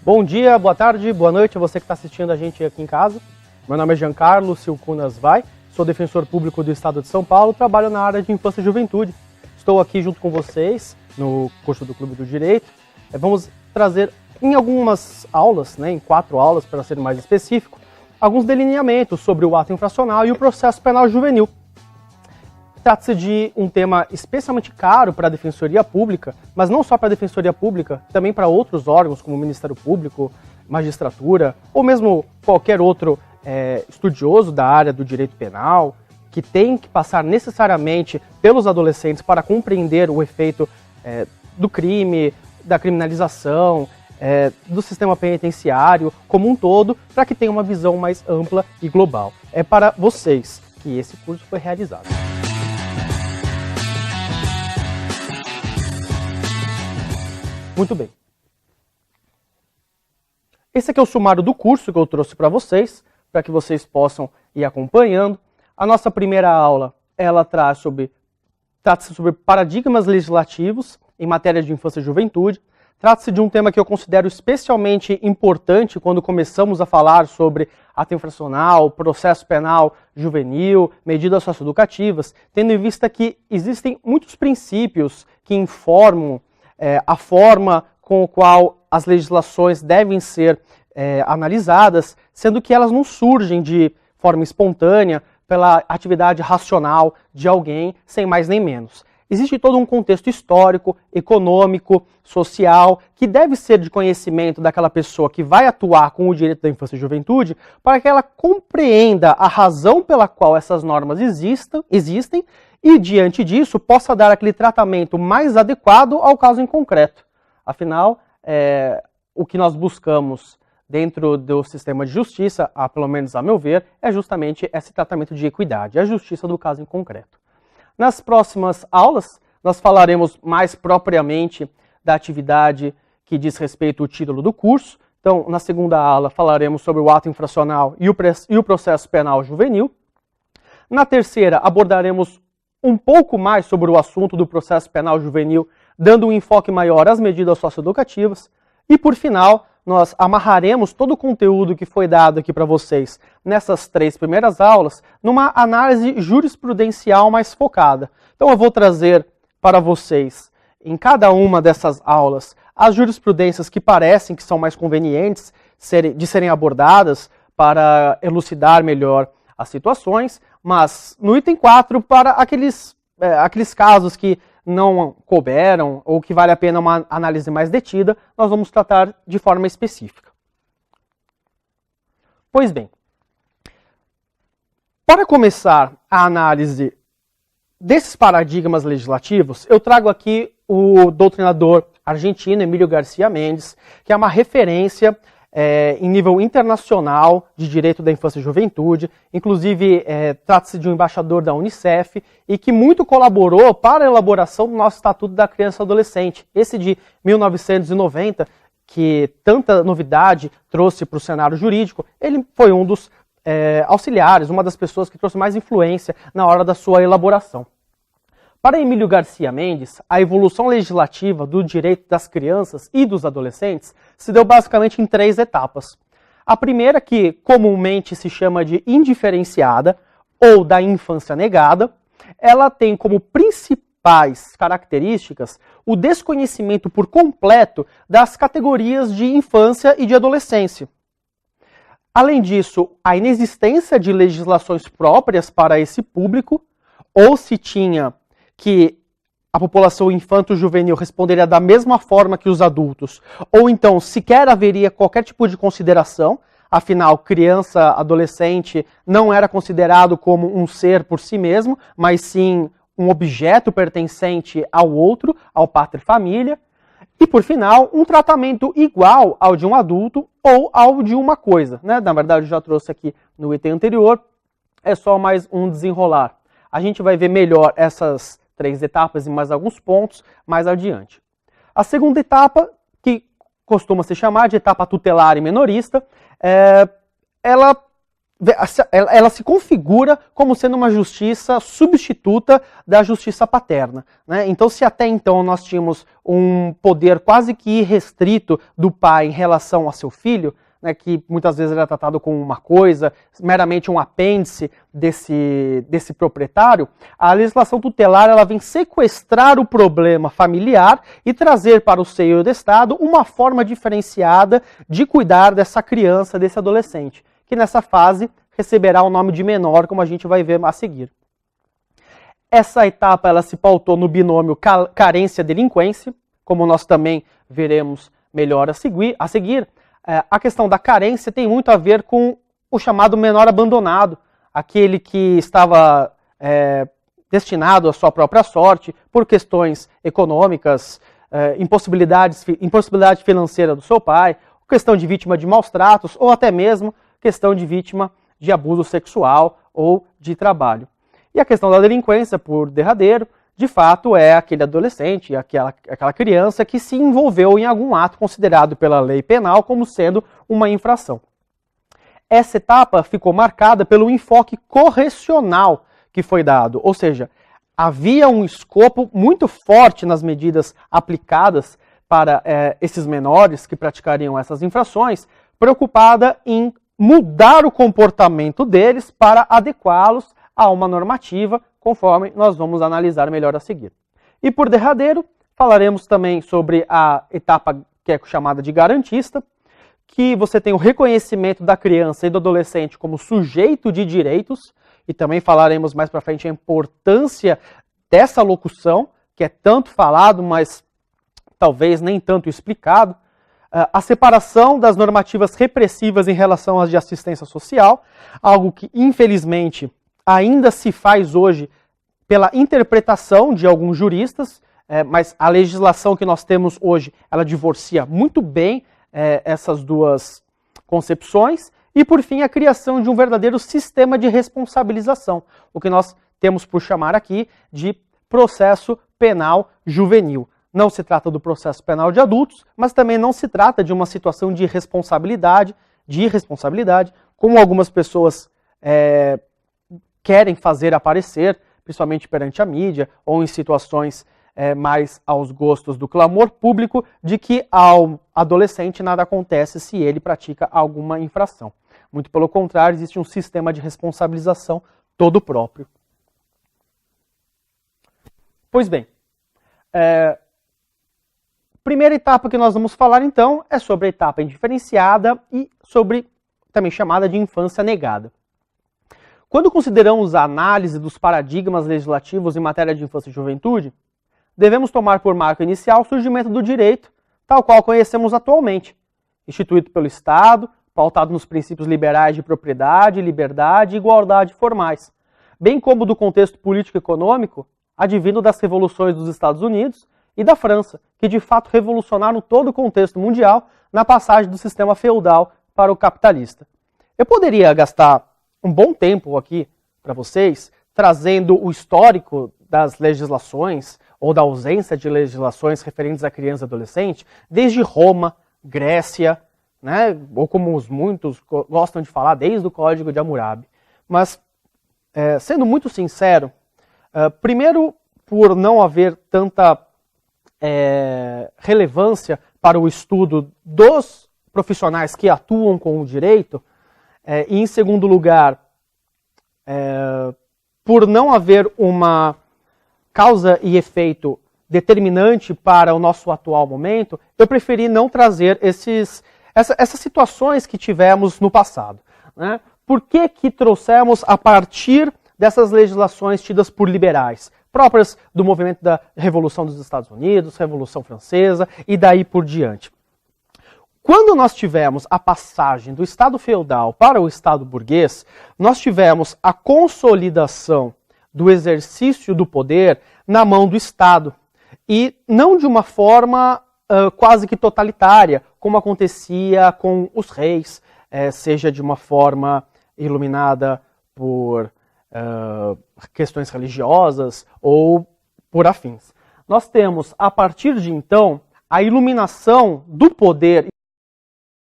Bom dia, boa tarde, boa noite a você que está assistindo a gente aqui em casa. Meu nome é Giancarlo Silcunas Vai, sou defensor público do Estado de São Paulo, trabalho na área de infância e juventude. Estou aqui junto com vocês no curso do Clube do Direito. Vamos trazer em algumas aulas, em 4 aulas para ser mais específico, alguns delineamentos sobre o ato infracional e o processo penal juvenil. Trata-se de um tema especialmente caro para a Defensoria Pública, mas não só para a Defensoria Pública, também para outros órgãos como o Ministério Público, Magistratura, ou mesmo qualquer outro estudioso da área do direito penal, que tem que passar necessariamente pelos adolescentes para compreender o efeito do crime, da criminalização, do sistema penitenciário como um todo, para que tenha uma visão mais ampla e global. É para vocês que esse curso foi realizado. Muito bem. Esse aqui é o sumário do curso que eu trouxe para vocês, para que vocês possam ir acompanhando. A nossa primeira aula, ela trata-se sobre paradigmas legislativos em matéria de infância e juventude. Trata-se de um tema que eu considero especialmente importante quando começamos a falar sobre ato infracional, processo penal juvenil, medidas socioeducativas, tendo em vista que existem muitos princípios que informam a forma com a qual as legislações devem ser analisadas, sendo que elas não surgem de forma espontânea pela atividade racional de alguém, sem mais nem menos. Existe todo um contexto histórico, econômico, social, que deve ser de conhecimento daquela pessoa que vai atuar com o direito da infância e juventude, para que ela compreenda a razão pela qual essas normas existem e, diante disso, possa dar aquele tratamento mais adequado ao caso em concreto. Afinal, o que nós buscamos dentro do sistema de justiça, pelo menos a meu ver, é justamente esse tratamento de equidade, a justiça do caso em concreto. Nas próximas aulas, nós falaremos mais propriamente da atividade que diz respeito ao título do curso. Então, na segunda aula, falaremos sobre o ato infracional e o processo penal juvenil. Na terceira, abordaremos um pouco mais sobre o assunto do processo penal juvenil, dando um enfoque maior às medidas socioeducativas. E, por final, nós amarraremos todo o conteúdo que foi dado aqui para vocês nessas 3 primeiras aulas numa análise jurisprudencial mais focada. Então eu vou trazer para vocês, em cada uma dessas aulas, as jurisprudências que parecem que são mais convenientes de serem abordadas para elucidar melhor as situações, mas no item 4, para aqueles casos que não couberam ou que vale a pena uma análise mais detida, nós vamos tratar de forma específica. Pois bem, para começar a análise desses paradigmas legislativos, eu trago aqui o doutrinador argentino Emílio García Méndez, que é uma referência em nível internacional de direito da infância e juventude, inclusive trata-se de um embaixador da Unicef e que muito colaborou para a elaboração do nosso Estatuto da Criança e Adolescente, esse de 1990, que tanta novidade trouxe para o cenário jurídico. Ele foi um dos auxiliares, uma das pessoas que trouxe mais influência na hora da sua elaboração. Para Emílio García Méndez, a evolução legislativa do direito das crianças e dos adolescentes se deu basicamente em 3 etapas. A primeira, que comumente se chama de indiferenciada ou da infância negada, ela tem como principais características o desconhecimento por completo das categorias de infância e de adolescência. Além disso, a inexistência de legislações próprias para esse público, ou se tinha que a população infanto-juvenil responderia da mesma forma que os adultos, ou então sequer haveria qualquer tipo de consideração, afinal, criança, adolescente não era considerado como um ser por si mesmo, mas sim um objeto pertencente ao outro, ao pátria e família, e por final, um tratamento igual ao de um adulto ou ao de uma coisa. Na verdade, eu já trouxe aqui no item anterior, é só mais um desenrolar. A gente vai ver melhor essas 3 etapas e mais alguns pontos mais adiante. A segunda etapa, que costuma se chamar de etapa tutelar e menorista, ela ela se configura como sendo uma justiça substituta da justiça paterna, né? Então, se até então nós tínhamos um poder quase que irrestrito do pai em relação a seu filho, né, que muitas vezes era tratado como uma coisa, meramente um apêndice desse proprietário, a legislação tutelar ela vem sequestrar o problema familiar e trazer para o seio do Estado uma forma diferenciada de cuidar dessa criança, desse adolescente, que nessa fase receberá o nome de menor, como a gente vai ver a seguir. Essa etapa ela se pautou no binômio carência-delinquência, como nós também veremos melhor a seguir. A questão da carência tem muito a ver com o chamado menor abandonado, aquele que estava destinado à sua própria sorte por questões econômicas, impossibilidade financeira do seu pai, questão de vítima de maus tratos ou até mesmo questão de vítima de abuso sexual ou de trabalho. E a questão da delinquência, por derradeiro, de fato é aquele adolescente, aquela criança que se envolveu em algum ato considerado pela lei penal como sendo uma infração. Essa etapa ficou marcada pelo enfoque correcional que foi dado, ou seja, havia um escopo muito forte nas medidas aplicadas para esses menores que praticariam essas infrações, preocupada em mudar o comportamento deles para adequá-los a uma normativa, conforme nós vamos analisar melhor a seguir. E por derradeiro, falaremos também sobre a etapa que é chamada de garantista, que você tem o reconhecimento da criança e do adolescente como sujeito de direitos, e também falaremos mais para frente a importância dessa locução, que é tanto falado, mas talvez nem tanto explicado, a separação das normativas repressivas em relação às de assistência social, algo que infelizmente ainda se faz hoje pela interpretação de alguns juristas, mas a legislação que nós temos hoje, ela divorcia muito bem essas duas concepções. E, por fim, a criação de um verdadeiro sistema de responsabilização, o que nós temos por chamar aqui de processo penal juvenil. Não se trata do processo penal de adultos, mas também não se trata de uma situação de irresponsabilidade, como algumas pessoas querem fazer aparecer, principalmente perante a mídia, ou em situações mais aos gostos do clamor público, de que ao adolescente nada acontece se ele pratica alguma infração. Muito pelo contrário, existe um sistema de responsabilização todo próprio. Pois bem, primeira etapa que nós vamos falar então é sobre a etapa indiferenciada e sobre, também chamada de infância negada. Quando consideramos a análise dos paradigmas legislativos em matéria de infância e juventude, devemos tomar por marco inicial o surgimento do direito, tal qual conhecemos atualmente, instituído pelo Estado, pautado nos princípios liberais de propriedade, liberdade e igualdade formais, bem como do contexto político-econômico advindo das revoluções dos Estados Unidos e da França, que de fato revolucionaram todo o contexto mundial na passagem do sistema feudal para o capitalista. Eu poderia gastar um bom tempo aqui para vocês, trazendo o histórico das legislações ou da ausência de legislações referentes a criança e adolescente, desde Roma, Grécia, né, ou como muitos gostam de falar, desde o Código de Hammurabi. Mas, sendo muito sincero, primeiro por não haver tanta relevância para o estudo dos profissionais que atuam com o direito, e em segundo lugar, por não haver uma causa e efeito determinante para o nosso atual momento, eu preferi não trazer essas situações que tivemos no passado. Né? Por que trouxemos a partir dessas legislações tidas por liberais, próprias do movimento da Revolução dos Estados Unidos, Revolução Francesa e daí por diante? Quando nós tivemos a passagem do Estado feudal para o Estado burguês, nós tivemos a consolidação do exercício do poder na mão do Estado. E não de uma forma quase que totalitária, como acontecia com os reis, seja de uma forma iluminada por questões religiosas ou por afins. Nós temos, a partir de então, a iluminação do poder